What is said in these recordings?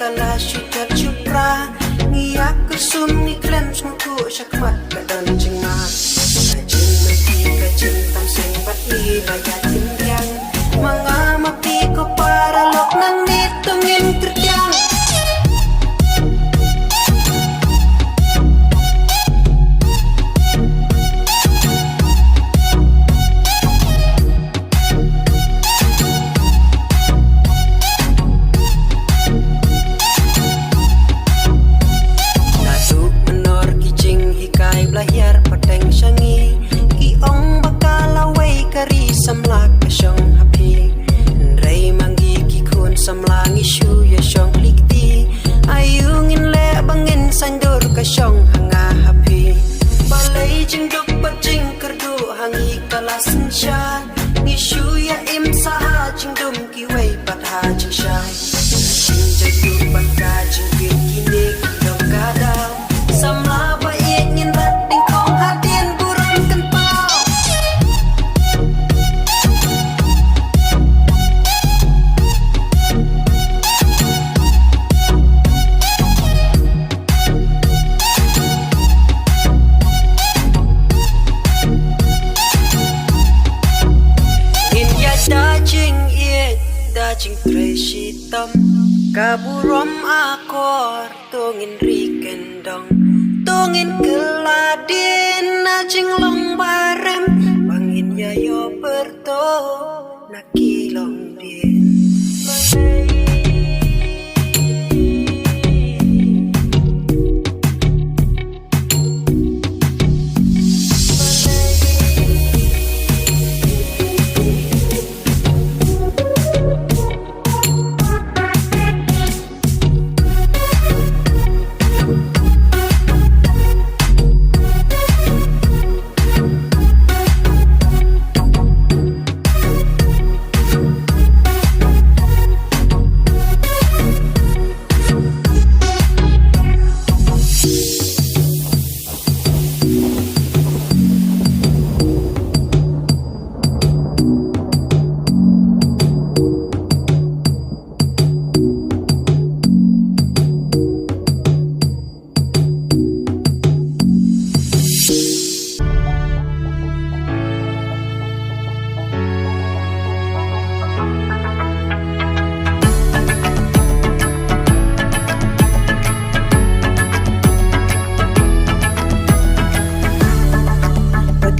kala syutat syupra ngiyak kusum ni klem semku syakmat kadan jengma kajing mati kajing tam sing bat ilaya timbiang mangamapi ko para lok nang nitungin terjang lahir pateng syangi ki ong bakal Lawei kari samlak kasyong hapi rei manggi ki kun samlang isu ya syong likti ayungin le bangin sandur kasyong hanga hapi balai jing duk bajing kerdu hangi kalasin syah isu ya im saha jing dum ki wei pat ha jing syai jing jadu baka jing bin kini dong kadau samla baik ngin rat dajing tresitam kaburom akor tungin rikendong tungin keladin najing long barem bangin yayo berto nakilong din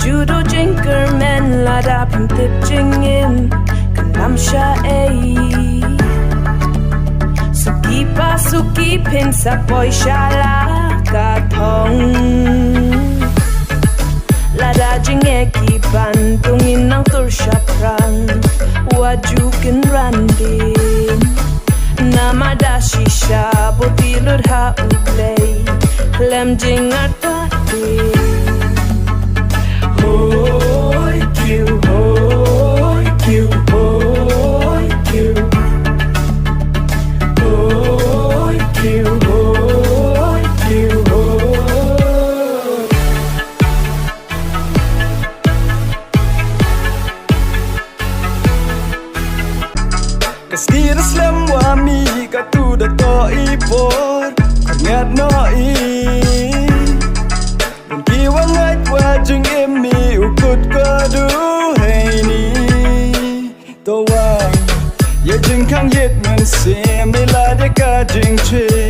judo jinker men lada pim tip jingin kanam sha suki pa suki pin sa boy shala ka thong lada jinge ki bandungin nang tur shatran wajukin randin namada shisha botilur ha uplay lem jingat pati Hoy Q, hoy Q, hoy Q, hoy Q, hoy Q, hoy. Kasira slam wami katu da to ipor kangat no i Kiwangat wajeng emi ukut kadu hei ni Tawang ya jeng kang yet men se mila de ka jeng che